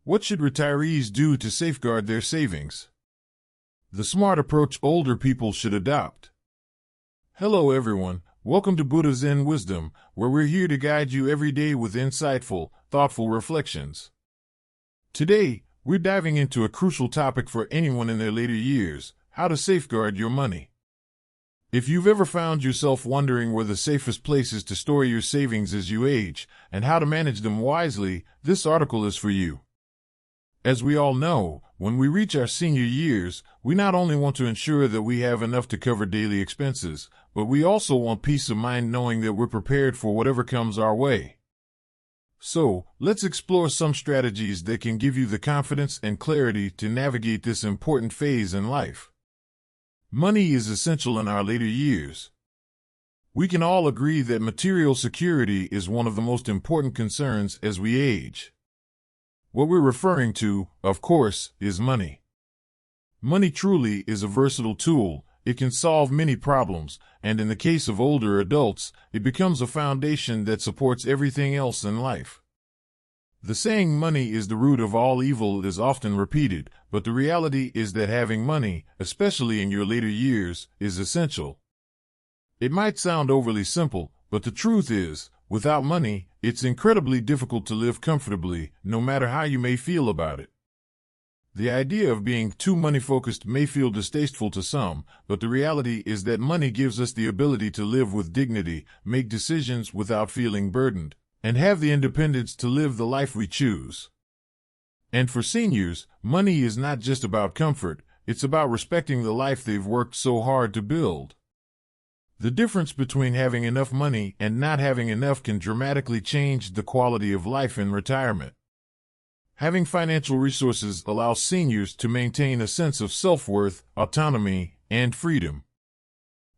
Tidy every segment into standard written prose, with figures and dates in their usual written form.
What should retirees do to safeguard their savings? The smart approach older people should adopt. Hello everyone, welcome to Buddha Zen Wisdom, where we're here to guide you every day with insightful, thoughtful reflections. Today, we're diving into a crucial topic for anyone in their later years: how to safeguard your money. If you've ever found yourself wondering where the safest place is to store your savings as you age, and how to manage them wisely, this article is for you. As we all know, when we reach our senior years, we not only want to ensure that we have enough to cover daily expenses, but we also want peace of mind knowing that we're prepared for whatever comes our way. So, let's explore some strategies that can give you the confidence and clarity to navigate this important phase in life. Money is essential in our later years. We can all agree that material security is one of the most important concerns as we age. What we're referring to, of course, is money. Money truly is a versatile tool. It can solve many problems, and in the case of older adults, it becomes a foundation that supports everything else in life. The saying "money is the root of all evil" is often repeated, but the reality is that having money, especially in your later years, is essential. It might sound overly simple, but the truth is, without money, it's incredibly difficult to live comfortably, no matter how you may feel about it. The idea of being too money-focused may feel distasteful to some, but the reality is that money gives us the ability to live with dignity, make decisions without feeling burdened, and have the independence to live the life we choose. And for seniors, money is not just about comfort, it's about respecting the life they've worked so hard to build. The difference between having enough money and not having enough can dramatically change the quality of life in retirement. Having financial resources allows seniors to maintain a sense of self-worth, autonomy, and freedom.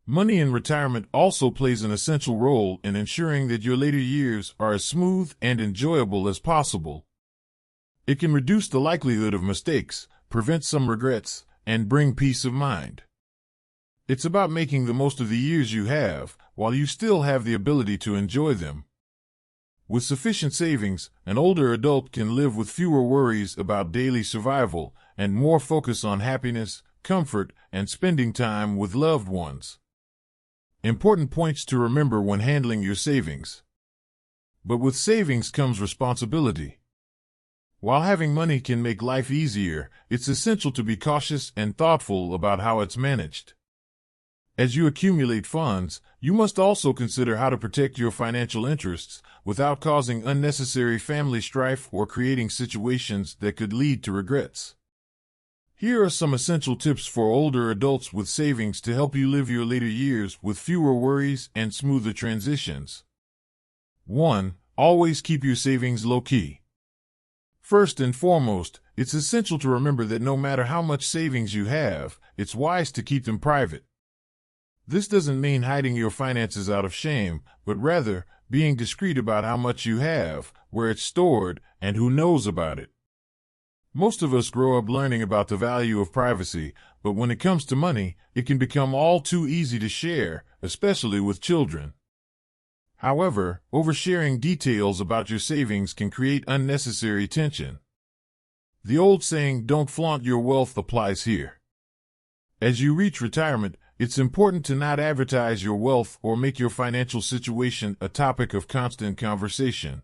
Money in retirement also plays an essential role in ensuring that your later years are as smooth and enjoyable as possible. It can reduce the likelihood of mistakes, prevent some regrets, and bring peace of mind. It's about making the most of the years you have, while you still have the ability to enjoy them. With sufficient savings, an older adult can live with fewer worries about daily survival and more focus on happiness, comfort, and spending time with loved ones. Important points to remember when handling your savings. But with savings comes responsibility. While having money can make life easier, it's essential to be cautious and thoughtful about how it's managed. As you accumulate funds, you must also consider how to protect your financial interests without causing unnecessary family strife or creating situations that could lead to regrets. Here are some essential tips for older adults with savings to help you live your later years with fewer worries and smoother transitions. 1. Always keep your savings low-key. First and foremost, it's essential to remember that no matter how much savings you have, it's wise to keep them private. This doesn't mean hiding your finances out of shame, but rather being discreet about how much you have, where it's stored, and who knows about it. Most of us grow up learning about the value of privacy, but when it comes to money, it can become all too easy to share, especially with children. However, oversharing details about your savings can create unnecessary tension. The old saying, "Don't flaunt your wealth," applies here. As you reach retirement, it's important to not advertise your wealth or make your financial situation a topic of constant conversation.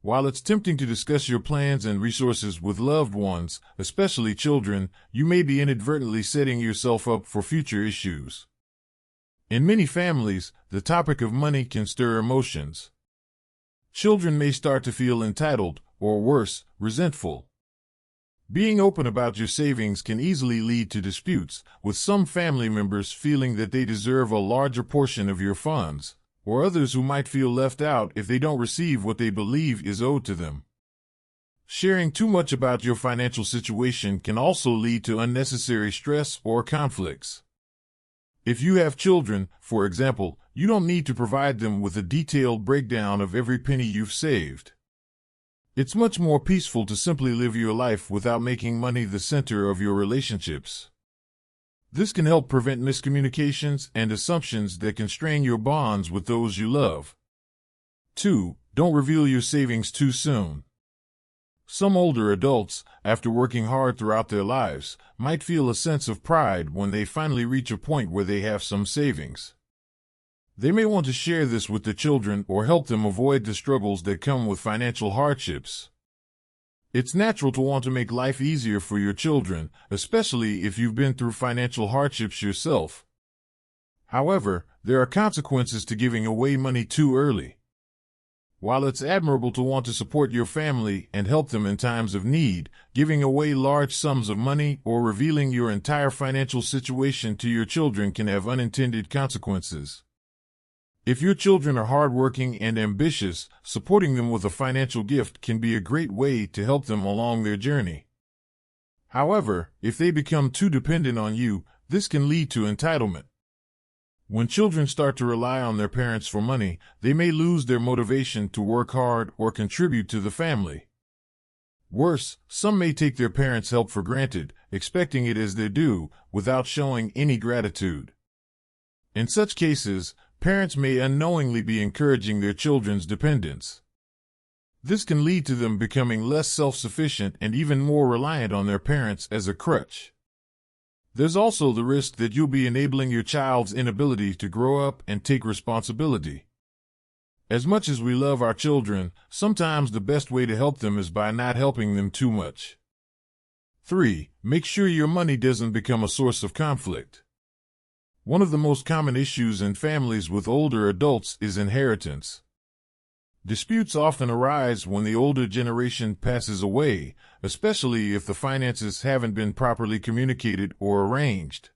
While it's tempting to discuss your plans and resources with loved ones, especially children, you may be inadvertently setting yourself up for future issues. In many families, the topic of money can stir emotions. Children may start to feel entitled, or worse, resentful. Being open about your savings can easily lead to disputes, with some family members feeling that they deserve a larger portion of your funds, or others who might feel left out if they don't receive what they believe is owed to them. Sharing too much about your financial situation can also lead to unnecessary stress or conflicts. If you have children, for example, you don't need to provide them with a detailed breakdown of every penny you've saved. It's much more peaceful to simply live your life without making money the center of your relationships. This can help prevent miscommunications and assumptions that can strain your bonds with those you love. 2. Don't reveal your savings too soon. Some older adults, after working hard throughout their lives, might feel a sense of pride when they finally reach a point where they have some savings. They may want to share this with their children or help them avoid the struggles that come with financial hardships. It's natural to want to make life easier for your children, especially if you've been through financial hardships yourself. However, there are consequences to giving away money too early. While it's admirable to want to support your family and help them in times of need, giving away large sums of money or revealing your entire financial situation to your children can have unintended consequences. If your children are hardworking and ambitious, supporting them with a financial gift can be a great way to help them along their journey. However, if they become too dependent on you, this can lead to entitlement. When children start to rely on their parents for money, they may lose their motivation to work hard or contribute to the family. Worse, some may take their parents' help for granted, expecting it as their due, without showing any gratitude. In such cases, parents may unknowingly be encouraging their children's dependence. This can lead to them becoming less self-sufficient and even more reliant on their parents as a crutch. There's also the risk that you'll be enabling your child's inability to grow up and take responsibility. As much as we love our children, sometimes the best way to help them is by not helping them too much. 3. Make sure your money doesn't become a source of conflict. One of the most common issues in families with older adults is inheritance. Disputes often arise when the older generation passes away, especially if the finances haven't been properly communicated or arranged.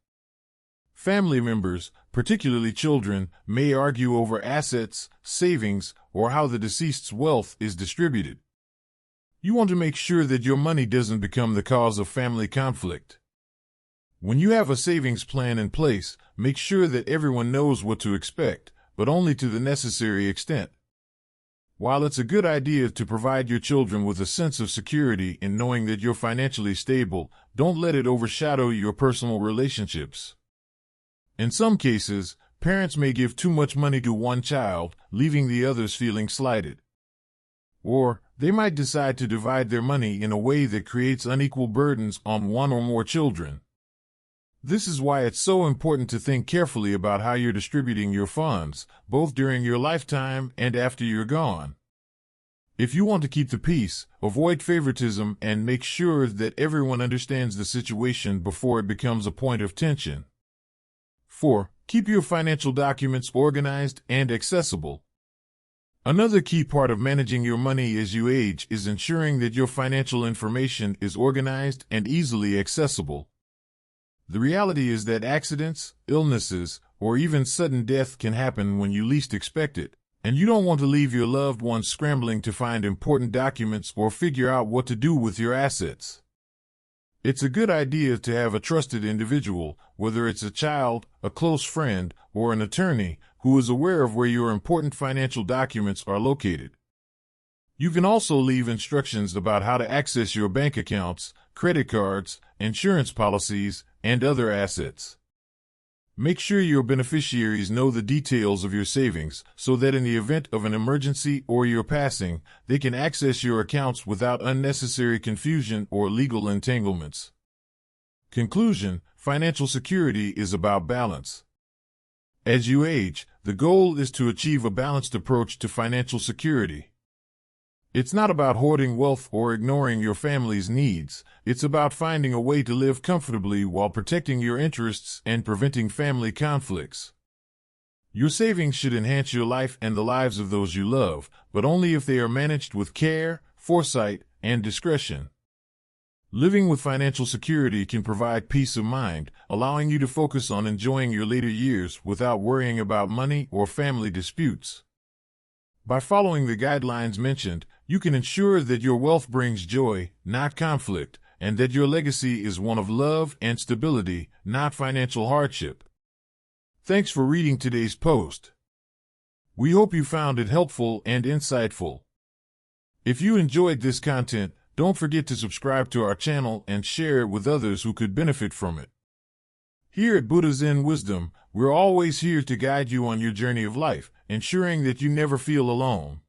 Family members, particularly children, may argue over assets, savings, or how the deceased's wealth is distributed. You want to make sure that your money doesn't become the cause of family conflict. When you have a savings plan in place, make sure that everyone knows what to expect, but only to the necessary extent. While it's a good idea to provide your children with a sense of security in knowing that you're financially stable, don't let it overshadow your personal relationships. In some cases, parents may give too much money to one child, leaving the others feeling slighted. Or, they might decide to divide their money in a way that creates unequal burdens on one or more children. This is why it's so important to think carefully about how you're distributing your funds, both during your lifetime and after you're gone. If you want to keep the peace, avoid favoritism and make sure that everyone understands the situation before it becomes a point of tension. 4. Keep your financial documents organized and accessible. Another key part of managing your money as you age is ensuring that your financial information is organized and easily accessible. The reality is that accidents, illnesses, or even sudden death can happen when you least expect it, and you don't want to leave your loved ones scrambling to find important documents or figure out what to do with your assets. It's a good idea to have a trusted individual, whether it's a child, a close friend, or an attorney, who is aware of where your important financial documents are located. You can also leave instructions about how to access your bank accounts, credit cards, insurance policies, and other assets. Make sure your beneficiaries know the details of your savings so that in the event of an emergency or your passing, they can access your accounts without unnecessary confusion or legal entanglements. Conclusion: financial security is about balance. As you age, the goal is to achieve a balanced approach to financial security. It's not about hoarding wealth or ignoring your family's needs. It's about finding a way to live comfortably while protecting your interests and preventing family conflicts. Your savings should enhance your life and the lives of those you love, but only if they are managed with care, foresight, and discretion. Living with financial security can provide peace of mind, allowing you to focus on enjoying your later years without worrying about money or family disputes. By following the guidelines mentioned, you can ensure that your wealth brings joy, not conflict, and that your legacy is one of love and stability, not financial hardship. Thanks for reading today's post. We hope you found it helpful and insightful. If you enjoyed this content, don't forget to subscribe to our channel and share it with others who could benefit from it. Here at Buddha Zen Wisdom, we're always here to guide you on your journey of life, ensuring that you never feel alone.